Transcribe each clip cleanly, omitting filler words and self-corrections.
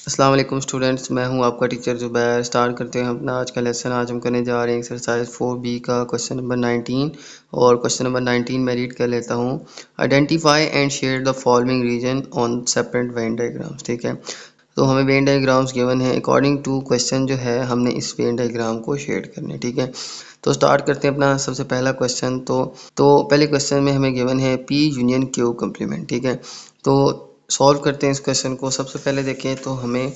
अस्सलाम वालेकुम स्टूडेंट्स, मैं हूं आपका टीचर ज़ुबैर। स्टार्ट करते हैं अपना आज का लेसन। आज हम करने जा रहे हैं एक्सरसाइज 4B का क्वेश्चन नंबर 19 और क्वेश्चन नंबर 19 मैं रीड कर लेता हूं। Identify and share the following region on separate Venn diagrams. ठीक है, तो हमें वेन डायग्राम्स गिवन है। अकॉर्डिंग टू क्वेश्चन जो है हमने इस वेन डायग्राम को शेड करने। ठीक है, तो स्टार्ट करते हैं अपना सबसे पहला क्वेश्चन। तो पहले क्वेश्चन में हमें गिवन है P यूनियन Q कम्प्लीमेंट। ठीक है, तो सॉल्व करते हैं इस क्वेश्चन को। सबसे पहले देखें तो हमें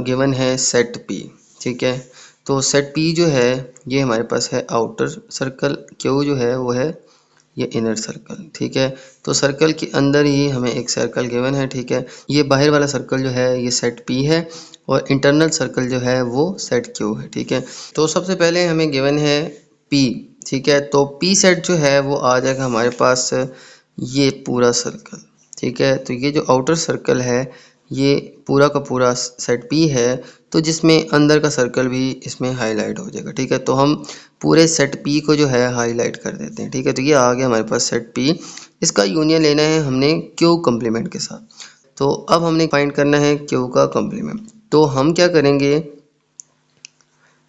गिवन है सेट P। ठीक है, तो सेट P जो है ये हमारे पास है आउटर सर्कल, Q जो है वो है ये इनर सर्कल। ठीक है, तो सर्कल के अंदर ही हमें एक सर्कल गिवन है। ठीक है, ये बाहर वाला सर्कल जो है ये सेट P है और इंटरनल सर्कल जो है वो सेट Q है। ठीक है, तो सबसे पहले हमें गिवन है P। ठीक है, तो P सेट जो है वो आ जाएगा हमारे पास ये पूरा सर्कल। ठीक है, तो ये जो आउटर सर्कल है ये पूरा का पूरा सेट P है, तो जिसमें अंदर का सर्कल भी इसमें हाईलाइट हो जाएगा। ठीक है, तो हम पूरे सेट P को जो है हाईलाइट कर देते हैं। ठीक है, तो ये आ गया हमारे पास सेट P। इसका यूनियन लेना है हमने Q कम्प्लीमेंट के साथ। तो अब हमने फाइंड करना है Q का कम्प्लीमेंट। तो हम क्या करेंगे,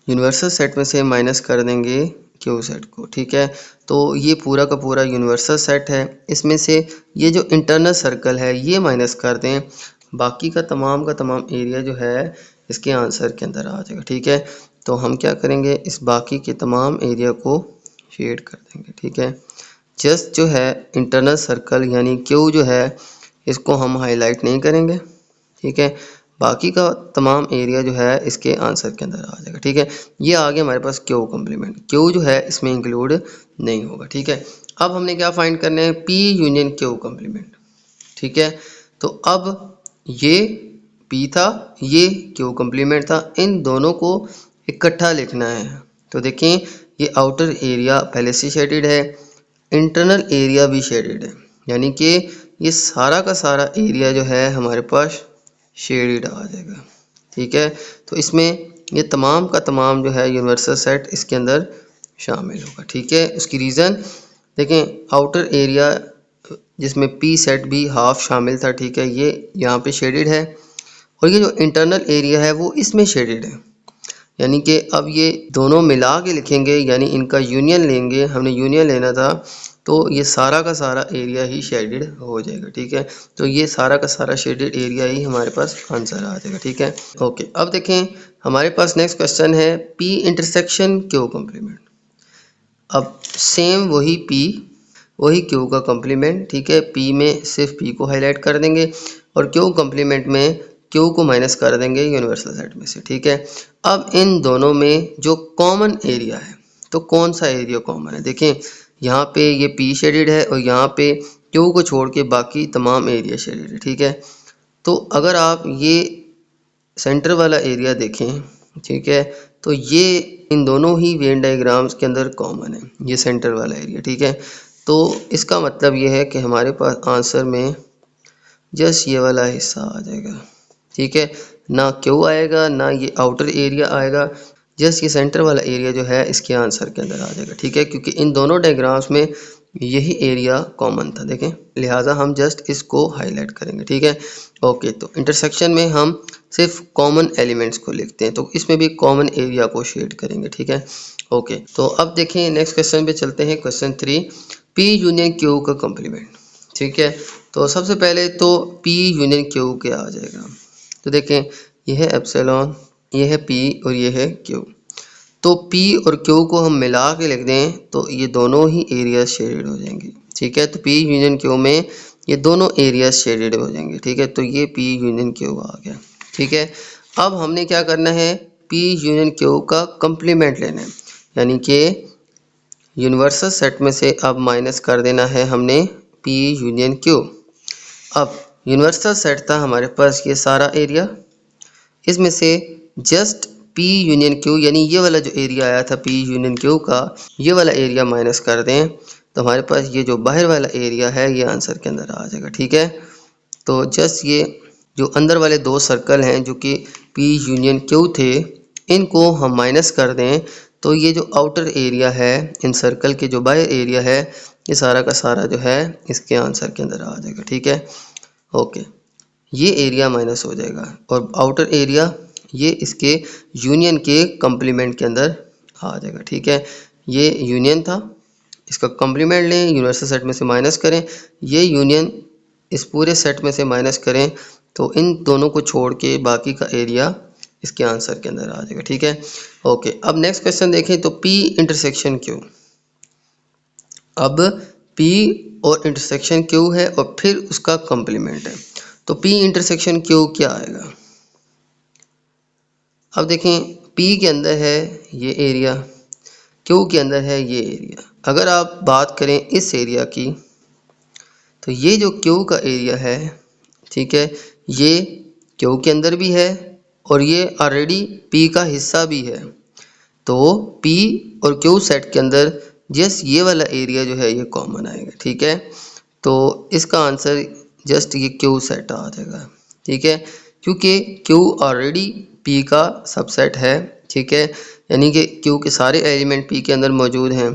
यूनिवर्सल सेट में से माइनस कर देंगे Q सेट को। ठीक है, तो ये पूरा का पूरा यूनिवर्सल सेट है, इसमें से ये जो इंटरनल सर्कल है ये माइनस कर दें, बाकी का तमाम एरिया जो है इसके आंसर के अंदर आ जाएगा। ठीक है, तो हम क्या करेंगे, इस बाकी के तमाम एरिया को शेड कर देंगे। ठीक है, जस्ट जो है इंटरनल सर्कल यानी Q जो है इसको हम हाईलाइट नहीं करेंगे। ठीक है, बाकी का तमाम एरिया जो है इसके आंसर के अंदर आ जाएगा। ठीक है, ये आ गया हमारे पास Q कम्प्लीमेंट। Q जो है इसमें इंक्लूड नहीं होगा। ठीक है, अब हमने क्या फाइंड करना है, P यूनियन Q कम्प्लीमेंट। ठीक है, तो अब ये P था, ये Q कम्प्लीमेंट था, इन दोनों को इकट्ठा लिखना है। तो देखें ये आउटर एरिया पहले से शेडेड है, इंटरनल एरिया भी शेडेड है, यानी कि ये सारा का सारा एरिया जो है हमारे पास शेडेड आ जाएगा। ठीक है, तो इसमें ये तमाम का तमाम जो है यूनिवर्सल सेट इसके अंदर शामिल होगा। ठीक है, उसकी रीज़न देखें, आउटर एरिया जिसमें P सेट भी हाफ शामिल था। ठीक है, ये यहाँ पे शेडेड है और ये जो इंटरनल एरिया है वो इसमें शेडेड है, यानी कि अब ये दोनों मिला के लिखेंगे, यानी इनका यूनियन लेंगे, हमने यूनियन लेना था, तो ये सारा का सारा एरिया ही शेडेड हो जाएगा। ठीक है, तो ये सारा का सारा शेडेड एरिया ही हमारे पास आंसर आ जाएगा। ठीक है, ओके, अब देखें हमारे पास नेक्स्ट क्वेश्चन है P इंटरसेक्शन Q कम्प्लीमेंट। अब सेम वही P वही Q का कम्प्लीमेंट। ठीक है, P में सिर्फ P को हाईलाइट कर देंगे और Q कम्प्लीमेंट में Q को माइनस कर देंगे यूनिवर्सल सेट में से। ठीक है, अब इन दोनों में जो कॉमन एरिया है, तो कौन सा एरिया कॉमन है, देखें यहाँ पे ये P शेडेड है और यहाँ पे Q को छोड़ के बाकी तमाम एरिया शेडेड है। ठीक है, तो अगर आप ये सेंटर वाला एरिया देखें, ठीक है, तो ये इन दोनों ही वेन डायग्राम्स के अंदर कॉमन है, ये सेंटर वाला एरिया। ठीक है, तो इसका मतलब ये है कि हमारे पास आंसर में जस्ट ये वाला हिस्सा आ जाएगा। ठीक है, ना Q आएगा ना ये आउटर एरिया आएगा, जस्ट ये सेंटर वाला एरिया जो है इसके आंसर के अंदर आ जाएगा। ठीक है, क्योंकि इन दोनों डायग्राम्स में यही एरिया कॉमन था, देखें, लिहाजा हम जस्ट इसको हाईलाइट करेंगे। ठीक है, ओके, तो इंटरसेक्शन में हम सिर्फ कॉमन एलिमेंट्स को लिखते हैं, तो इसमें भी कॉमन एरिया को शेड करेंगे। ठीक है, ओके, तो अब देखें नेक्स्ट क्वेश्चन पे चलते हैं। क्वेश्चन 3, P यूनियन Q का कम्प्लीमेंट। ठीक है, तो सबसे पहले तो P यूनियन Q के आ जाएगा, तो देखें ये है एप्सिलॉन, ये है P और ये है Q, तो P और Q को हम मिला के लिख दें तो ये दोनों ही एरिया शेडेड हो जाएंगे। ठीक है, तो P यूनियन Q में ये दोनों एरिया शेडेड हो जाएंगे। ठीक है, तो ये P यूनियन Q आ गया। ठीक है, अब हमने क्या करना है, P यूनियन Q का कम्प्लीमेंट लेना है, यानी कि यूनिवर्सल सेट में से अब माइनस कर देना है हमने P यूनियन Q। अब यूनिवर्सल सेट था हमारे पास ये सारा एरिया, इसमें से जस्ट P यूनियन Q यानी ये वाला जो एरिया आया था P यूनियन Q का, ये वाला एरिया माइनस कर दें तो हमारे पास ये जो बाहर वाला एरिया है ये आंसर के अंदर आ जाएगा। ठीक है, तो जस्ट ये जो अंदर वाले दो सर्कल हैं जो कि P यूनियन Q थे, इनको हम माइनस कर दें तो ये जो आउटर एरिया है, इन सर्कल के जो बाहर एरिया है, ये सारा का सारा जो है इसके आंसर के अंदर आ जाएगा। ठीक है, ओके, ये एरिया माइनस हो जाएगा और आउटर एरिया ये इसके यूनियन के कम्प्लीमेंट के अंदर आ जाएगा। ठीक है, ये यूनियन था, इसका कम्प्लीमेंट लें, यूनिवर्सल सेट में से माइनस करें, ये यूनियन इस पूरे सेट में से माइनस करें, तो इन दोनों को छोड़ के बाकी का एरिया इसके आंसर के अंदर आ जाएगा। ठीक है, ओके। अब नेक्स्ट क्वेश्चन देखें तो P इंटरसेक्शन Q। अब P और इंटरसेक्शन Q है और फिर उसका कम्प्लीमेंट है, तो P इंटरसेक्शन Q क्या आएगा। अब देखें P के अंदर है ये एरिया, Q के अंदर है ये एरिया। अगर आप बात करें इस एरिया की, तो ये जो Q का एरिया है, ठीक है, ये Q के अंदर भी है और ये ऑलरेडी P का हिस्सा भी है। तो P और Q सेट के अंदर जस्ट ये वाला एरिया जो है ये कॉमन आएगा। ठीक है, तो इसका आंसर जस्ट ये Q सेट आ जाएगा। ठीक है, क्योंकि Q ऑलरेडी P का सबसेट है। ठीक है, यानी कि Q के सारे एलिमेंट P के अंदर मौजूद हैं,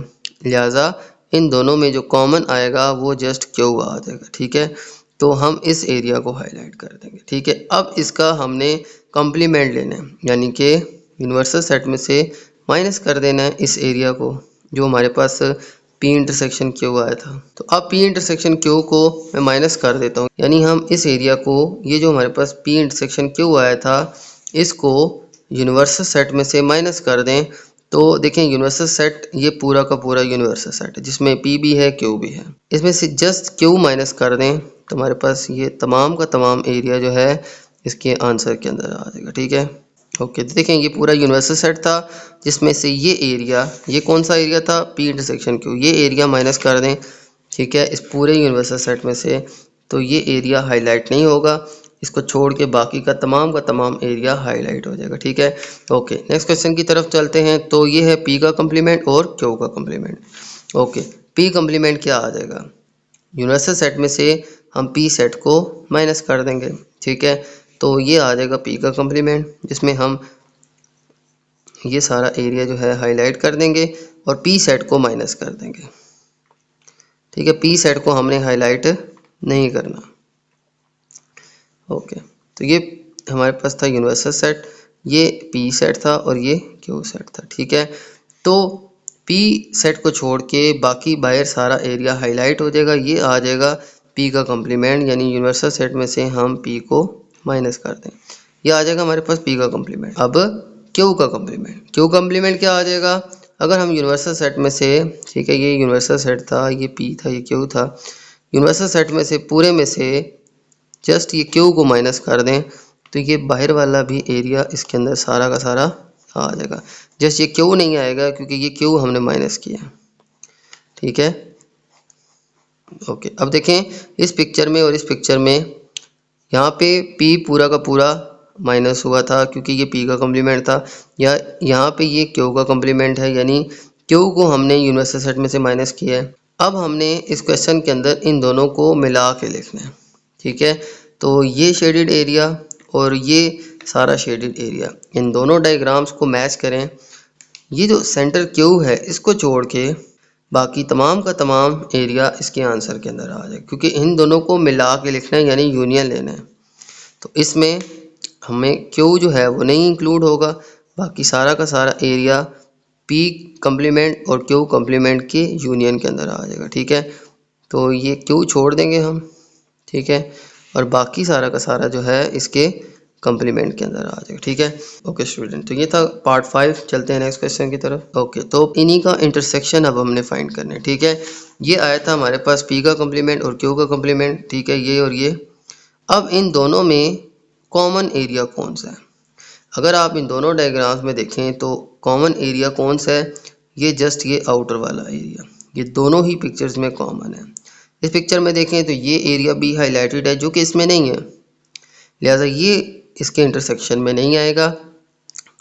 लिहाजा इन दोनों में जो कॉमन आएगा वो जस्ट Q आ जाएगा। ठीक है, तो हम इस एरिया को हाईलाइट कर देंगे। ठीक है, अब इसका हमने कॉम्प्लीमेंट लेना है, यानी कि यूनिवर्सल सेट में से माइनस कर देना है इस एरिया को जो हमारे पास P इंटरसेक्शन Q आया था। तो अब P इंटरसेक्शन Q को मैं माइनस कर देता हूँ, यानी हम इस एरिया को, ये जो हमारे पास P इंटरसेक्शन Q आया था, इसको यूनिवर्सल सेट में से माइनस कर दें। तो देखें यूनिवर्सल सेट ये पूरा का पूरा यूनिवर्सल सेट है जिसमें P भी है Q भी है, इसमें से जस्ट Q माइनस कर दें तो हमारे पास ये तमाम का तमाम एरिया जो है इसके आंसर के अंदर आ जाएगा। ठीक है, ओके। तो देखें ये पूरा यूनिवर्सल सेट था जिसमें से ये एरिया, ये कौन सा एरिया था, P इंटरसेक्शन Q, ये एरिया माइनस कर दें। ठीक है, इस पूरे यूनिवर्सल सेट में से, तो ये एरिया हाईलाइट नहीं होगा, इसको छोड़ के बाकी का तमाम एरिया हाईलाइट हो जाएगा। ठीक है, ओके। नेक्स्ट क्वेश्चन की तरफ चलते हैं। तो ये है P का कम्प्लीमेंट और Q का कम्प्लीमेंट। ओके, P कम्प्लीमेंट क्या आ जाएगा, यूनिवर्सल सेट में से हम P सेट को माइनस कर देंगे। ठीक है, तो ये आ जाएगा P का कम्प्लीमेंट, जिसमें हम ये सारा एरिया जो है हाईलाइट कर देंगे और P सेट को माइनस कर देंगे। ठीक है, P सेट को हमने हाईलाइट नहीं करना। ओके, तो ये हमारे पास था यूनिवर्सल सेट, ये P सेट था और ये Q सेट था। ठीक है, तो P सेट को छोड़ के बाकी बाहर सारा एरिया हाईलाइट हो जाएगा, ये आ जाएगा P का कम्प्लीमेंट, यानी यूनिवर्सल सेट में से हम P को माइनस कर दें, ये आ जाएगा हमारे पास P का कम्प्लीमेंट। अब Q का कम्प्लीमेंट, Q कम्प्लीमेंट क्या आ जाएगा, अगर हम यूनिवर्सल सेट में से, ठीक है, ये यूनिवर्सल सेट था, ये P था, ये Q था, यूनिवर्सल सेट में से पूरे में से जस्ट ये Q को माइनस कर दें तो ये बाहर वाला भी एरिया इसके अंदर सारा का सारा आ जाएगा। जस्ट ये Q नहीं आएगा क्योंकि ये Q हमने माइनस किया। ठीक है, ओके। अब देखें इस पिक्चर में और इस पिक्चर में, यहाँ पे P पूरा का पूरा माइनस हुआ था क्योंकि ये P का कम्प्लीमेंट था, या यहाँ पे ये Q का कम्प्लीमेंट है, यानी Q को हमने यूनिवर्सल सेट में से माइनस किया है। अब हमने इस क्वेश्चन के अंदर इन दोनों को मिला के लिखना है। ठीक है, तो ये शेडेड एरिया और ये सारा शेडेड एरिया, इन दोनों डायग्राम्स को मैच करें। ये जो सेंटर Q है इसको छोड़ के बाकी तमाम का तमाम एरिया इसके आंसर के अंदर आ जाए, क्योंकि इन दोनों को मिला के लिखना है यानी यूनियन लेना है। तो इसमें हमें Q जो है वो नहीं इंक्लूड होगा, बाकी सारा का सारा एरिया P कम्प्लीमेंट और Q कम्प्लीमेंट के यूनियन के अंदर आ जाएगा। ठीक है, तो ये Q छोड़ देंगे हम। ठीक है, और बाकी सारा का सारा जो है इसके कम्प्लीमेंट के अंदर आ जाएगा। ठीक है, ओके स्टूडेंट, तो ये था पार्ट 5। चलते हैं नेक्स्ट क्वेश्चन की तरफ। ओके, तो इन्हीं का इंटरसेक्शन अब हमने फाइंड करना है। ठीक है, ये आया था हमारे पास P का कम्प्लीमेंट और Q का कम्प्लीमेंट। ठीक है, ये और ये। अब इन दोनों में कॉमन एरिया कौन सा है, अगर आप इन दोनों डायग्राम्स में देखें तो कॉमन एरिया कौन सा है, ये जस्ट ये आउटर वाला एरिया, ये दोनों ही पिक्चर्स में कॉमन है। इस पिक्चर में देखें तो ये एरिया भी हाईलाइटेड है जो कि इसमें नहीं है, लिहाजा ये इसके इंटरसेक्शन में नहीं आएगा,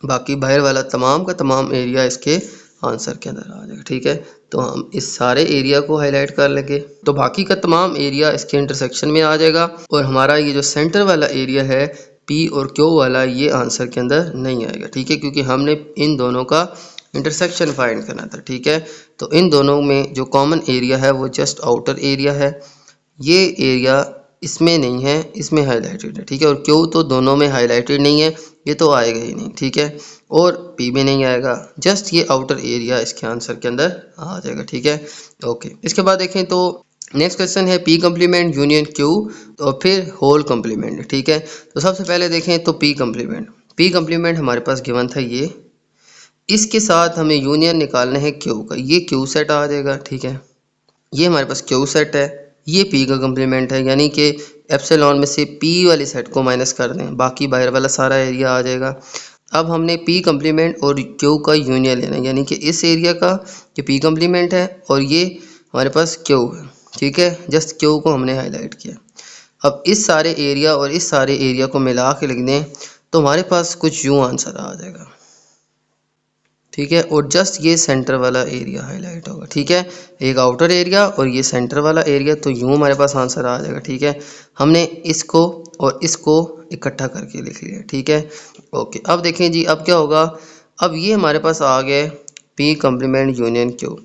बाकी बाहर वाला तमाम का तमाम एरिया इसके आंसर के अंदर आ जाएगा। ठीक है, तो हम इस सारे एरिया को हाईलाइट कर लेंगे तो बाकी का तमाम एरिया इसके इंटरसेक्शन में आ जाएगा, और हमारा ये जो सेंटर वाला एरिया है P और Q वाला, ये आंसर के अंदर नहीं आएगा। ठीक है, क्योंकि हमने इन दोनों का इंटरसेक्शन फाइंड करना था। ठीक है, तो इन दोनों में जो कॉमन एरिया है वो जस्ट आउटर एरिया है, ये एरिया इसमें नहीं है, इसमें हाईलाइटेड है, ठीक है। और क्यू तो दोनों में हाईलाइटेड नहीं है, ये तो आएगा ही नहीं, ठीक है। और पी में नहीं आएगा, जस्ट ये आउटर एरिया इसके आंसर के अंदर आ जाएगा, ठीक है। ओके, इसके बाद देखें तो नेक्स्ट क्वेश्चन है पी कम्प्लीमेंट यूनियन क्यू और फिर होल कम्प्लीमेंट, ठीक है। तो सबसे पहले देखें तो पी कम्प्लीमेंट हमारे पास गिवन था ये, इसके साथ हमें यूनियन निकालना है क्यू का, ये क्यू सेट आ जाएगा, ठीक है। ये हमारे पास क्यू सेट है, ये पी का कम्प्लीमेंट है, यानी कि एप्सिलॉन में से पी वाले सेट को माइनस कर दें, बाकी बाहर वाला सारा एरिया आ जाएगा। अब हमने पी कम्प्लीमेंट और क्यू का यूनियन लेना है, यानी कि इस एरिया का ये पी कम्प्लीमेंट है और ये हमारे पास क्यू है, ठीक है। जस्ट क्यू को हमने हाईलाइट किया। अब इस सारे एरिया और इस सारे एरिया को मिला के लिख दें तो हमारे पास कुछ यूँ आंसर आ जाएगा, ठीक है। और जस्ट ये सेंटर वाला एरिया हाईलाइट होगा, ठीक है। एक आउटर एरिया और ये सेंटर वाला एरिया, तो यूँ हमारे पास आंसर आ जाएगा, ठीक है। हमने इसको और इसको इकट्ठा करके लिख लिया, ठीक है। ओके, अब देखें जी, अब क्या होगा, अब ये हमारे पास आ गए पी कम्प्लीमेंट यूनियन क्यू।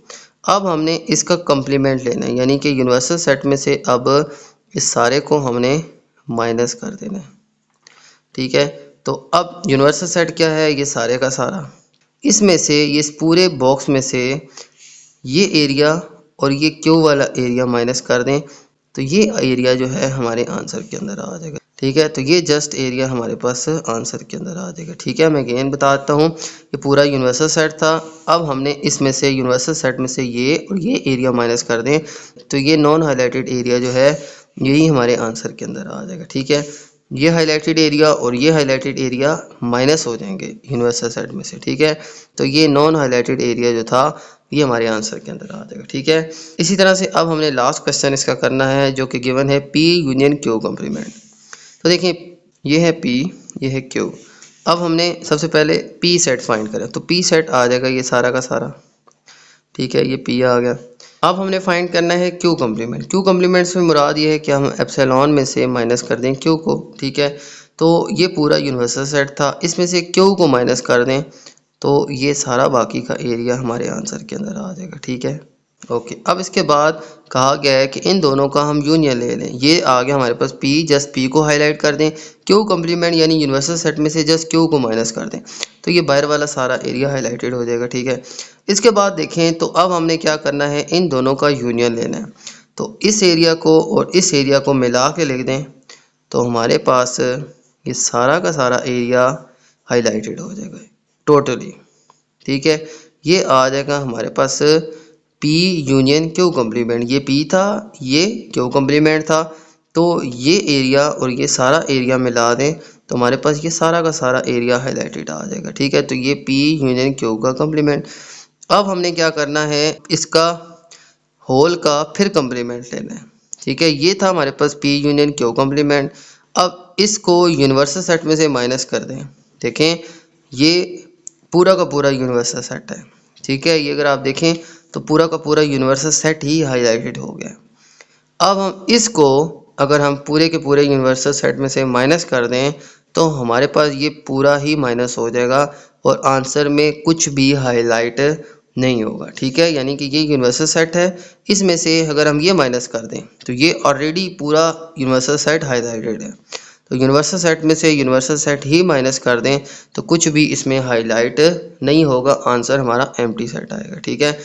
अब हमने इसका कम्प्लीमेंट लेना है, यानी कि यूनिवर्सल सेट में से अब इस सारे को हमने माइनस कर देना है, ठीक है। तो अब यूनिवर्सल सेट क्या है, ये सारे का सारा, इसमें से ये इस पूरे बॉक्स में से ये एरिया और ये क्यू वाला एरिया माइनस कर दें तो ये एरिया जो है हमारे आंसर के अंदर आ जाएगा, ठीक है। तो ये जस्ट एरिया हमारे पास आंसर के अंदर आ जाएगा, ठीक है। मैं अगेन बताता हूँ, ये पूरा यूनिवर्सल सेट था। अब हमने इसमें से यूनिवर्सल सेट में से ये और ये एरिया माइनस कर दें तो ये नॉन हाईलाइटेड एरिया जो है यही हमारे आंसर के अंदर आ जाएगा, ठीक है। ये हाईलाइटेड एरिया और ये हाईलाइटेड एरिया माइनस हो जाएंगे यूनिवर्सल सेट में से, ठीक है। तो ये नॉन हाईलाइटेड एरिया जो था ये हमारे आंसर के अंदर आ जाएगा, ठीक है। इसी तरह से अब हमने लास्ट क्वेश्चन इसका करना है जो कि गिवन है पी यूनियन क्यू कम्प्लीमेंट। तो देखिए, ये है पी, ये है क्यू। अब हमने सबसे पहले पी सेट फाइंड करें, तो पी सेट आ जाएगा ये सारा का सारा, ठीक है। ये पी आ गया। अब हमने फाइंड करना है क्यू कम्प्लीमेंट। क्यू कम्प्लीमेंट से मुराद ये है कि हम एप्सिलॉन में से माइनस कर दें क्यू को, ठीक है। तो ये पूरा यूनिवर्सल सेट था, इसमें से क्यू को माइनस कर दें तो ये सारा बाकी का एरिया हमारे आंसर के अंदर आ जाएगा, ठीक है। ओके, अब इसके बाद कहा गया है कि इन दोनों का हम यूनियन ले लें। ये आ गया हमारे पास पी, जस्ट पी को हाईलाइट कर दें, क्यू कम्प्लीमेंट यानी यूनिवर्सल सेट में से जस्ट क्यू को माइनस कर दें तो ये बाहर वाला सारा एरिया हाईलाइटेड हो जाएगा, ठीक है। इसके बाद देखें तो अब हमने क्या करना है, इन दोनों का यूनियन लेना है। तो इस एरिया को और इस एरिया को मिला के लिख दें तो हमारे पास ये सारा का सारा एरिया हाईलाइटेड हो जाएगा टोटली, ठीक है। ये आ जाएगा हमारे पास पी यूनियन क्यू कम्प्लीमेंट। ये पी था, ये क्यू कम्प्लीमेंट था, तो ये एरिया और ये सारा एरिया मिला दें तो हमारे पास ये सारा का सारा एरिया हाईलाइटेड आ जाएगा, ठीक है। तो ये पी यूनियन क्यू का कम्प्लीमेंट। अब हमने क्या करना है, इसका होल का फिर कम्प्लीमेंट लेना है, ठीक है। ये था हमारे पास पी यूनियन क्यू कम्प्लीमेंट। अब इसको यूनिवर्सल सेट में से माइनस कर दें। देखें, ये पूरा का पूरा यूनिवर्सल सेट है, ठीक है। ये अगर आप देखें तो पूरा का पूरा यूनिवर्सल सेट ही हाईलाइटेड हो गया। अब हम इसको अगर हम पूरे के पूरे यूनिवर्सल सेट में से माइनस कर दें तो हमारे पास ये पूरा ही माइनस हो जाएगा और आंसर में कुछ भी हाईलाइट नहीं होगा, ठीक है। यानी कि ये यूनिवर्सल सेट है, इसमें से अगर हम ये माइनस कर दें तो ये ऑलरेडी पूरा यूनिवर्सल सेट हाईलाइटेड है। तो यूनिवर्सल सेट में से यूनिवर्सल सेट ही माइनस कर दें तो कुछ भी इसमें हाईलाइट नहीं होगा, आंसर हमारा एम्प्टी सेट आएगा, ठीक है।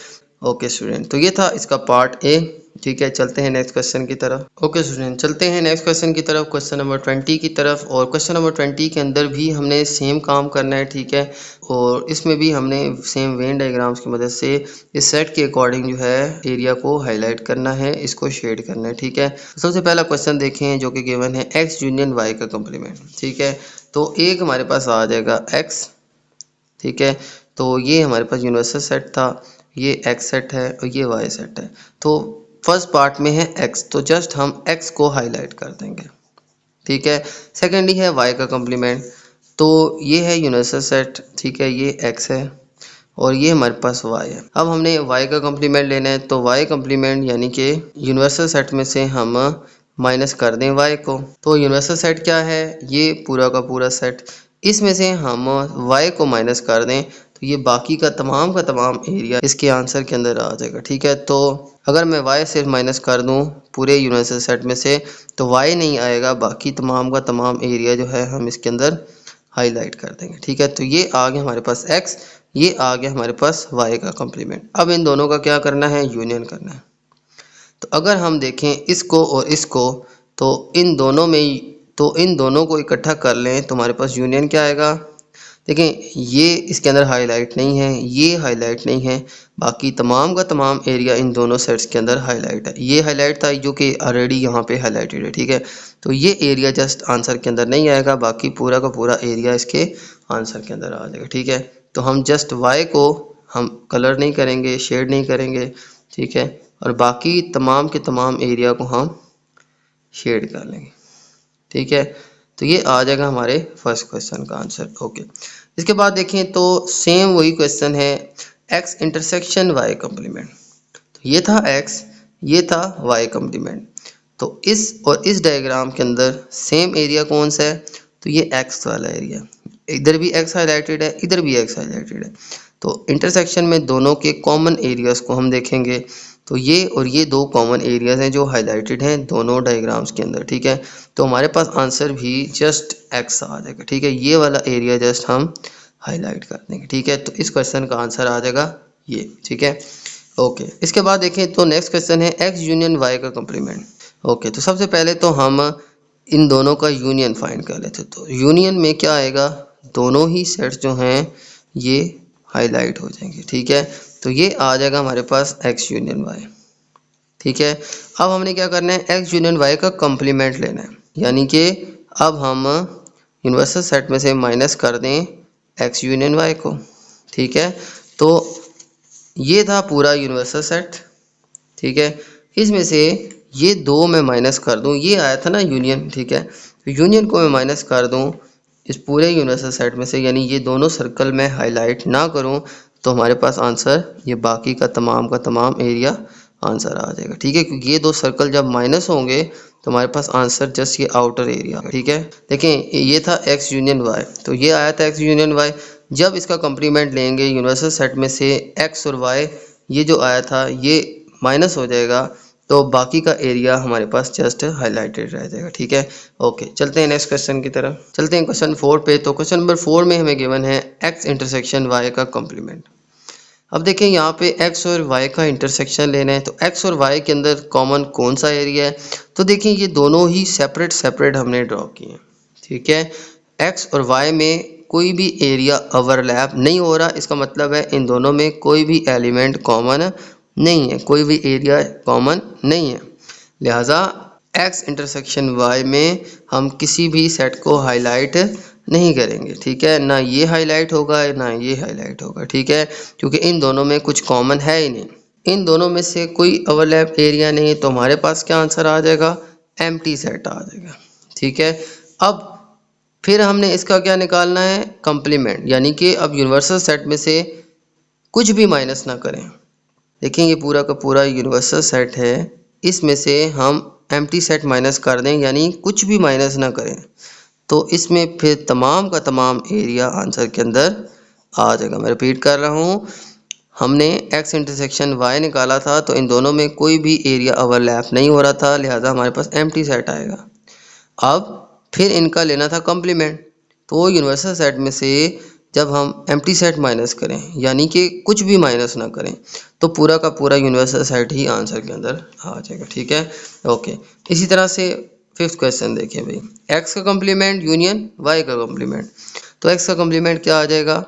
ओके स्टूडेंट, तो ये था इसका पार्ट ए, ठीक है। चलते हैं नेक्स्ट क्वेश्चन की तरफ। ओके स्टूडेंट, चलते हैं नेक्स्ट क्वेश्चन की तरफ, क्वेश्चन नंबर 20 की तरफ। और क्वेश्चन नंबर 20 के अंदर भी हमने सेम काम करना है, ठीक है। और इसमें भी हमने सेम वेन डायग्राम्स की मदद से इस सेट के अकॉर्डिंग जो है एरिया को हाईलाइट करना है, इसको शेड करना है, ठीक है। सबसे पहला क्वेश्चन देखें जो कि गिवन है एक्स यूनियन वाई का कम्प्लीमेंट, ठीक है। तो एक हमारे पास आ जाएगा एक्स, ठीक है। तो ये हमारे पास यूनिवर्सल सेट था, ये एक्स सेट है और ये वाई सेट है। तो फर्स्ट पार्ट में है एक्स, तो जस्ट हम एक्स को हाईलाइट कर देंगे, ठीक है। सेकेंडली है वाई का कम्प्लीमेंट, तो ये है यूनिवर्सल सेट, ठीक है। ये एक्स है और ये हमारे पास वाई है। अब हमने वाई का कम्प्लीमेंट लेना है, तो वाई कम्प्लीमेंट यानी कि यूनिवर्सल सेट में से हम माइनस कर दें वाई को। तो यूनिवर्सल सेट क्या है, ये पूरा का पूरा सेट, इसमें से हम y को माइनस कर दें तो ये बाकी का तमाम एरिया इसके आंसर के अंदर आ जाएगा। ठीक है, तो अगर मैं y सिर्फ माइनस कर दूं पूरे यूनिवर्सल सेट में से तो y नहीं आएगा, बाकी तमाम का तमाम एरिया जो है हम इसके अंदर हाईलाइट कर देंगे। ठीक है, तो ये आ गया हमारे पास x, ये आ गया हमारे पास y का कॉम्प्लीमेंट। अब इन दोनों का क्या करना है, यूनियन करना है। तो अगर हम देखें इसको और इसको तो इन दोनों को इकट्ठा कर लें तो हमारे पास यूनियन क्या आएगा। देखें ये इसके अंदर हाईलाइट नहीं है, ये हाईलाइट नहीं है, बाकी तमाम का तमाम एरिया इन दोनों सेट्स के अंदर हाईलाइट है। ये हाईलाइट था जो कि ऑलरेडी यहाँ पे हाईलाइटेड है। ठीक है, तो ये एरिया जस्ट आंसर के अंदर नहीं आएगा, बाकी पूरा का पूरा एरिया इसके आंसर के अंदर आ जाएगा। ठीक है, तो हम जस्ट वाई को हम कलर नहीं करेंगे, शेड नहीं करेंगे। ठीक है, और बाकी तमाम के तमाम एरिया को हम शेड कर लेंगे। ठीक है, तो ये आ जाएगा हमारे फर्स्ट क्वेश्चन का आंसर। ओके, इसके बाद देखें तो सेम वही क्वेश्चन है, x इंटरसेक्शन y कॉम्प्लीमेंट। तो ये था x, ये था y कॉम्प्लीमेंट। तो इस और इस डायग्राम के अंदर सेम एरिया कौन सा है, तो ये x वाला एरिया, इधर भी x हाईलाइटेड है, इधर भी x हाईलाइटेड है। तो इंटरसेक्शन में दोनों के कॉमन एरियाज को हम देखेंगे तो ये और ये दो कॉमन एरियाज हैं जो हाईलाइटेड हैं दोनों डायग्राम्स के अंदर। ठीक है, तो हमारे पास आंसर भी जस्ट x आ जाएगा। ठीक है, ये वाला एरिया जस्ट हम हाईलाइट कर देंगे। ठीक है, तो इस क्वेश्चन का आंसर आ जाएगा ये। ठीक है, ओके, इसके बाद देखें तो नेक्स्ट क्वेश्चन है x यूनियन y का कॉम्प्लीमेंट। ओके, तो सबसे पहले तो हम इन दोनों का यूनियन फाइंड कर लेते। तो यूनियन में क्या आएगा, दोनों ही सेट्स जो हैं ये हाईलाइट हो जाएंगे। ठीक है, तो ये आ जाएगा हमारे पास x यूनियन y। ठीक है, अब हमने क्या करना है, x यूनियन y का कॉम्प्लीमेंट लेना है, यानी कि अब हम यूनिवर्सल सेट में से माइनस कर दें x यूनियन y को। ठीक है, तो ये था पूरा यूनिवर्सल सेट। ठीक है, इसमें से ये दो मैं माइनस कर दूं, ये आया था ना यूनियन। ठीक है, तो यूनियन को मैं माइनस कर दूं इस पूरे यूनिवर्सल सेट में से, यानी ये दोनों सर्कल में हाईलाइट ना करूं तो हमारे पास आंसर ये बाकी का तमाम एरिया आंसर आ जाएगा। ठीक है, क्योंकि ये दो सर्कल जब माइनस होंगे तो हमारे पास आंसर जस्ट ये आउटर एरिया। ठीक है, देखें ये था x यूनियन y, तो ये आया था x यूनियन y। जब इसका कॉम्प्लीमेंट लेंगे यूनिवर्सल सेट में से x और y, ये जो आया था ये माइनस हो जाएगा तो बाकी का एरिया हमारे पास जस्ट हाईलाइटेड रह जाएगा। ठीक है, ओके, चलते हैं नेक्स्ट क्वेश्चन की तरफ। चलते हैं क्वेश्चन 4 पे। तो क्वेश्चन नंबर 4 में हमें गिवन है x इंटरसेक्शन y का कॉम्प्लीमेंट। अब देखें यहाँ पे x और y का इंटरसेक्शन लेना है, तो x और y के अंदर कॉमन कौन सा एरिया है, तो देखें ये दोनों ही सेपरेट हमने ड्रॉ किए हैं। ठीक है, x और y में कोई भी एरिया ओवरलैप नहीं हो रहा, इसका मतलब है इन दोनों में कोई भी एलिमेंट कॉमन नहीं है, कोई भी एरिया कॉमन नहीं है। लिहाजा x इंटरसेक्शन y में हम किसी भी सेट को हाईलाइट नहीं करेंगे। ठीक है, ना ये हाईलाइट होगा ना ये हाईलाइट होगा। ठीक है, क्योंकि इन दोनों में कुछ कॉमन है ही नहीं, इन दोनों में से कोई ओवरलैप एरिया नहीं है, तो हमारे पास क्या आंसर आ जाएगा, एम्प्टी सेट आ जाएगा। ठीक है, अब फिर हमने इसका क्या निकालना है, कॉम्प्लीमेंट, यानी कि अब यूनिवर्सल सेट में से कुछ भी माइनस ना करें। देखें ये पूरा का पूरा यूनिवर्सल सेट है, इसमें से हम एम्प्टी सेट माइनस कर दें, यानी कुछ भी माइनस ना करें, तो इसमें फिर तमाम का तमाम एरिया आंसर के अंदर आ जाएगा। मैं रिपीट कर रहा हूँ, हमने x इंटरसेक्शन y निकाला था तो इन दोनों में कोई भी एरिया ओवरलैप नहीं हो रहा था, लिहाजा हमारे पास एम्प्टी सेट आएगा। अब फिर इनका लेना था कॉम्प्लीमेंट, तो यूनिवर्सल सेट में से जब हम एम्प्टी सेट माइनस करें, यानी कि कुछ भी माइनस ना करें, तो पूरा का पूरा यूनिवर्सल सेट ही आंसर के अंदर आ जाएगा। ठीक है, ओके, इसी तरह से फिफ्थ क्वेश्चन देखिए भाई, x का कॉम्प्लीमेंट यूनियन y का कॉम्प्लीमेंट। तो x का कॉम्प्लीमेंट क्या आ जाएगा,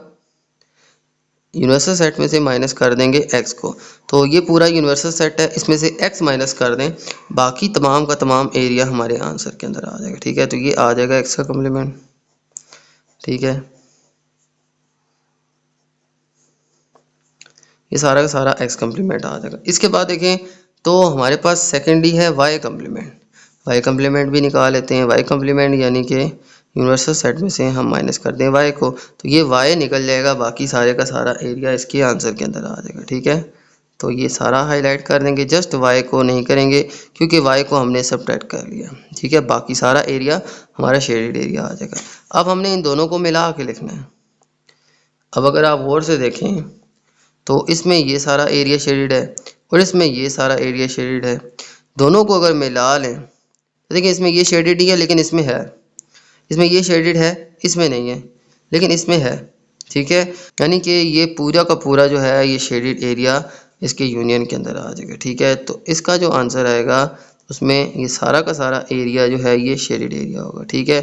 यूनिवर्सल सेट में से माइनस कर देंगे x को, तो ये पूरा यूनिवर्सल सेट है, इसमें से x माइनस कर दें, बाकी तमाम का तमाम एरिया हमारे आंसर के अंदर आ जाएगा। ठीक है, तो ये आ जाएगा x का कॉम्प्लीमेंट। ठीक है, ये सारा का सारा x कॉम्प्लीमेंट आ जाएगा। इसके बाद देखें तो हमारे पास सेकेंडली है y कॉम्प्लीमेंट। y कॉम्प्लीमेंट भी निकाल लेते हैं। y कॉम्प्लीमेंट यानी कि यूनिवर्सल सेट में से हम माइनस कर दें y को, तो ये y निकल जाएगा, बाकी सारे का सारा एरिया इसके आंसर के अंदर आ जाएगा। ठीक है, तो ये सारा हाईलाइट कर देंगे, जस्ट y को नहीं करेंगे क्योंकि y को हमने सबट्रैक्ट कर लिया। ठीक है, बाकी सारा एरिया हमारा शेडेड एरिया आ जाएगा। अब हमने इन दोनों को मिला के लिखना है। अब अगर आप गौर से देखें तो इसमें ये सारा एरिया शेडेड है और इसमें ये सारा एरिया शेडेड है। दोनों को अगर मिला लें तो देखिए इसमें ये शेडेड नहीं है लेकिन इसमें है, इसमें ये शेडेड है इसमें नहीं है लेकिन इसमें है, ठीक है। यानी कि ये पूरा का पूरा जो है ये शेडेड एरिया इसके यूनियन के अंदर आ जाएगा, ठीक है। तो इसका जो आंसर आएगा उसमें ये सारा का सारा एरिया जो है ये शेडेड एरिया होगा, ठीक है।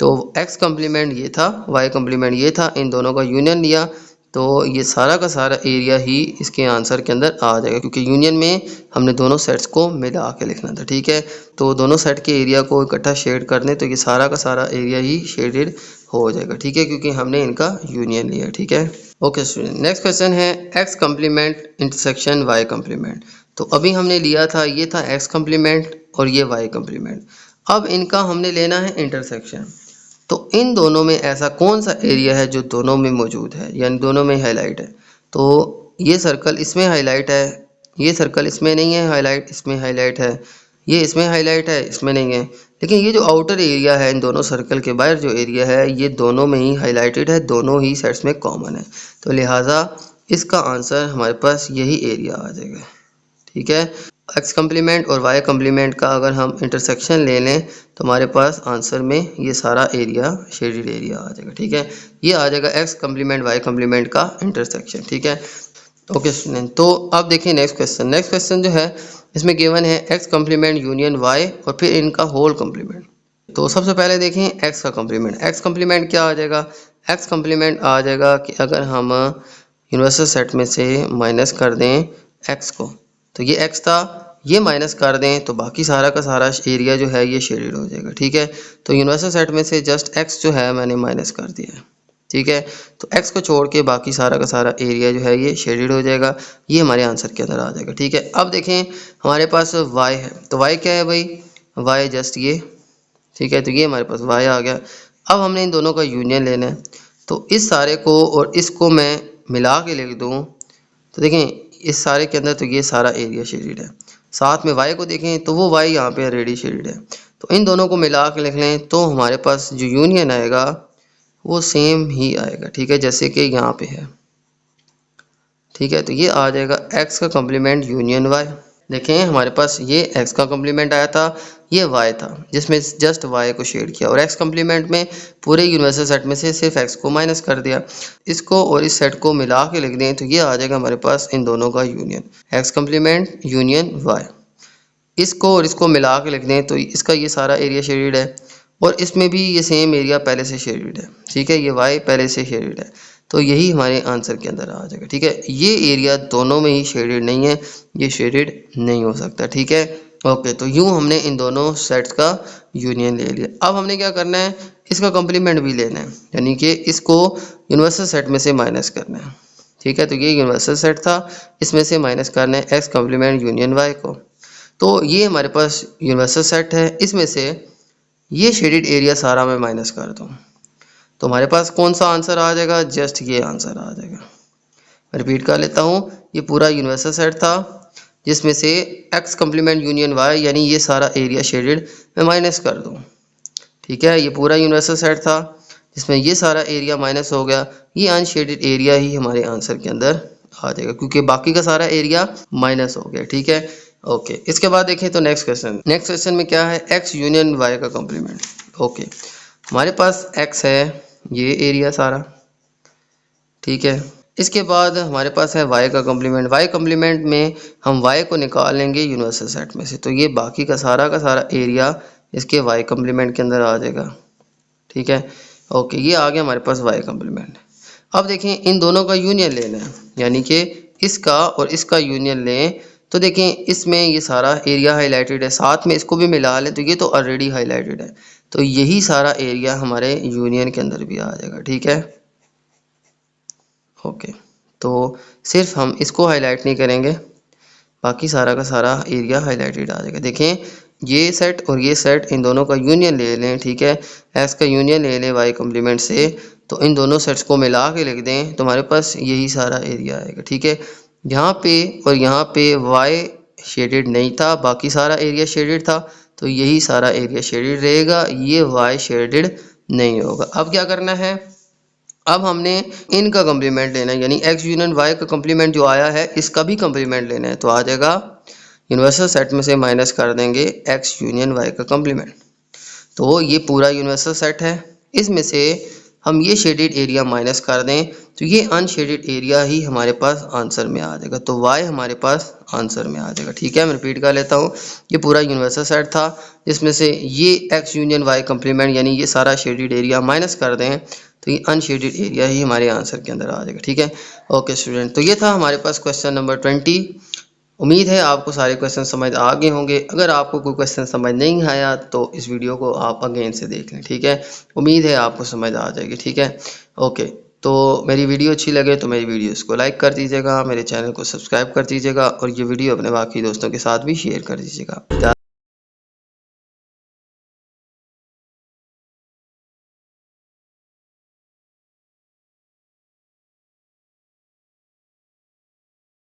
तो x कम्प्लीमेंट ये था, y कम्प्लीमेंट ये था, इन दोनों का यूनियन लिया तो ये सारा का सारा एरिया ही इसके आंसर के अंदर आ जाएगा, क्योंकि यूनियन में हमने दोनों सेट्स को मिला के लिखना था, ठीक है। तो दोनों सेट के एरिया को इकट्ठा शेड कर दें तो ये सारा का सारा एरिया ही शेडेड हो जाएगा, ठीक है, क्योंकि हमने इनका यूनियन लिया, ठीक है। ओके स्टूडेंट, नेक्स्ट क्वेश्चन है x complement intersection y complement. तो अभी हमने लिया था, ये था x कम्प्लीमेंट और ये y कम्प्लीमेंट। अब इनका हमने लेना है इंटरसेक्शन। तो इन दोनों में ऐसा कौन सा एरिया है जो दोनों में मौजूद है, यानी दोनों में हाईलाइट है। तो ये सर्कल इसमें हाईलाइट है, ये सर्कल इसमें नहीं है हाईलाइट, इसमें हाईलाइट है, ये इसमें हाईलाइट है, इसमें नहीं है। लेकिन ये जो आउटर एरिया है इन दोनों सर्कल के बाहर जो एरिया है ये दोनों में ही हाईलाइटेड है, दोनों ही सेट्स में कॉमन है। तो लिहाजा इसका आंसर हमारे पास यही एरिया आ जाएगा, ठीक है। x कम्प्लीमेंट और y कम्प्लीमेंट का अगर हम इंटरसेक्शन ले लें तो हमारे पास आंसर में ये सारा एरिया शेडेड एरिया आ जाएगा, ठीक है। ये आ जाएगा x कम्प्लीमेंट y कम्प्लीमेंट का इंटरसेक्शन, ठीक है। ओके स्टूडेंट, तो अब देखिए नेक्स्ट क्वेश्चन। नेक्स्ट क्वेश्चन जो है इसमें गिवन है x कम्प्लीमेंट यूनियन y और फिर इनका होल कम्प्लीमेंट। तो सबसे पहले देखें x का कम्प्लीमेंट। x कम्प्लीमेंट क्या आ जाएगा, x कम्प्लीमेंट आ जाएगा कि अगर हम यूनिवर्सल सेट में से माइनस कर दें x को, तो ये x था, ये माइनस कर दें तो बाकी सारा का सारा एरिया जो है ये शेडेड हो जाएगा, ठीक है। तो यूनिवर्सल सेट में से जस्ट x जो है मैंने माइनस कर दिया है, ठीक है। तो x को छोड़ के बाकी सारा का सारा एरिया जो है ये शेडेड हो जाएगा, ये हमारे आंसर के अंदर आ जाएगा, ठीक है। अब देखें हमारे पास y है, तो y क्या है भाई, y जस्ट ये, ठीक है। तो ये हमारे पास y आ गया। अब हमने इन दोनों का यूनियन लेना है, तो इस सारे को और इसको मैं मिला के लिख दूँ तो देखें इस सारे के अंदर तो ये सारा एरिया शेडेड है, साथ में y को देखें तो वो y यहाँ पे ऑलरेडी शेडेड है। तो इन दोनों को मिला के लिख लें तो हमारे पास जो यूनियन आएगा वो सेम ही आएगा, ठीक है, जैसे कि यहाँ पे है, ठीक है। तो ये आ जाएगा x का कम्प्लीमेंट यूनियन y। देखें हमारे पास ये x का कम्प्लीमेंट आया था, ये y था जिसमें जस्ट y को शेड किया, और x कम्प्लीमेंट में पूरे यूनिवर्सल सेट में से सिर्फ x को माइनस कर दिया। इसको और इस सेट को मिला के लिख दें तो ये आ जाएगा हमारे पास इन दोनों का union, x complement union y। इसको और इसको मिला के लिख दें तो इसका ये सारा एरिया शेडेड है और इसमें भी ये सेम एरिया पहले से शेडेड है, ठीक है, ये y पहले से शेडेड है। तो यही हमारे आंसर के अंदर आ जाएगा, ठीक है। ये एरिया दोनों में ही शेडेड नहीं है, ये शेडेड नहीं हो सकता, ठीक है। ओके, तो यूँ हमने इन दोनों सेट्स का यूनियन ले लिया। अब हमने क्या करना है, इसका कम्प्लीमेंट भी लेना है, यानी कि इसको यूनिवर्सल सेट में से माइनस करना है, ठीक है। तो ये यूनिवर्सल सेट था, इसमें से माइनस करना है x कम्प्लीमेंट यूनियन y को। तो ये हमारे पास यूनिवर्सल सेट है, इसमें से ये शेडेड एरिया सारा मैं माइनस कर दूँ तो हमारे पास कौन सा आंसर आ जाएगा, जस्ट ये आंसर आ जाएगा। रिपीट कर लेता हूँ, ये पूरा यूनिवर्सल सेट था जिसमें से x कम्प्लीमेंट यूनियन y यानी ये सारा एरिया शेडेड मैं माइनस कर दूँ, ठीक है। ये पूरा यूनिवर्सल सेट था जिसमें ये सारा एरिया माइनस हो गया, ये अनशेडेड एरिया ही हमारे आंसर के अंदर आ जाएगा क्योंकि बाकी का सारा एरिया माइनस हो गया, ठीक है। ओके, इसके बाद देखें तो नेक्स्ट क्वेश्चन। नेक्स्ट क्वेश्चन में क्या है, x यूनियन y का कम्प्लीमेंट। ओके, हमारे पास x है ये एरिया सारा, ठीक है। इसके बाद हमारे पास है y का कम्प्लीमेंट। y कम्प्लीमेंट में हम y को निकाल लेंगे यूनिवर्सल सेट में से, तो ये बाकी का सारा एरिया इसके y कम्प्लीमेंट के अंदर आ जाएगा, ठीक है। ओके, ये आ गया हमारे पास y कम्प्लीमेंट। अब देखें इन दोनों का यूनियन लेना है, यानी कि इसका और इसका यूनियन लें तो देखें इसमें ये सारा एरिया हाईलाइटेड है, साथ में इसको भी मिला लें तो ये तो ऑलरेडी हाईलाइटेड है, तो यही सारा एरिया हमारे यूनियन के अंदर भी आ जाएगा, ठीक है। ओके, तो सिर्फ हम इसको हाईलाइट नहीं करेंगे, बाकी सारा का सारा एरिया हाईलाइटेड आ जाएगा। देखें ये सेट और ये सेट इन दोनों का यूनियन ले लें, ठीक है, एक्स का यूनियन ले लें y कम्प्लीमेंट से, तो इन दोनों सेट्स को मिला के लिख दें तो हमारे पास यही सारा एरिया आएगा, ठीक है। यहाँ पे और यहाँ पे y शेडेड नहीं था, बाकी सारा एरिया शेडेड था, तो यही सारा एरिया शेडेड रहेगा, ये y शेडेड नहीं होगा। अब क्या करना है, अब हमने इनका कम्प्लीमेंट लेना है, यानी एक्स यूनियन वाई का कम्प्लीमेंट जो आया है इसका भी कम्प्लीमेंट लेना है। तो आ जाएगा यूनिवर्सल सेट में से माइनस कर देंगे एक्स यूनियन वाई का कम्प्लीमेंट। तो ये पूरा यूनिवर्सल सेट है, इसमें से हम ये शेडेड एरिया माइनस कर दें तो ये अनशेडेड एरिया ही हमारे पास आंसर में आ जाएगा। तो y हमारे पास आंसर में आ जाएगा। ठीक है, मैं रिपीट कर लेता हूँ। ये पूरा यूनिवर्सल सेट था जिसमें से ये x यूनियन y कम्प्लीमेंट यानी ये सारा शेडेड एरिया माइनस कर दें तो ये अनशेडेड एरिया ही हमारे आंसर के अंदर आ जाएगा। ठीक है, ओके स्टूडेंट, तो ये था हमारे पास क्वेश्चन नंबर 20। उम्मीद है आपको सारे क्वेश्चन समझ आ गए होंगे। अगर आपको कोई क्वेश्चन समझ नहीं आया तो इस वीडियो को आप अगेन से देख लें। ठीक है, उम्मीद है आपको समझ आ जाएगी। ठीक है, ओके, तो मेरी वीडियो अच्छी लगे तो मेरी वीडियोस को लाइक कर दीजिएगा, मेरे चैनल को सब्सक्राइब कर दीजिएगा और ये वीडियो अपने बाकी दोस्तों के साथ भी शेयर कर दीजिएगा।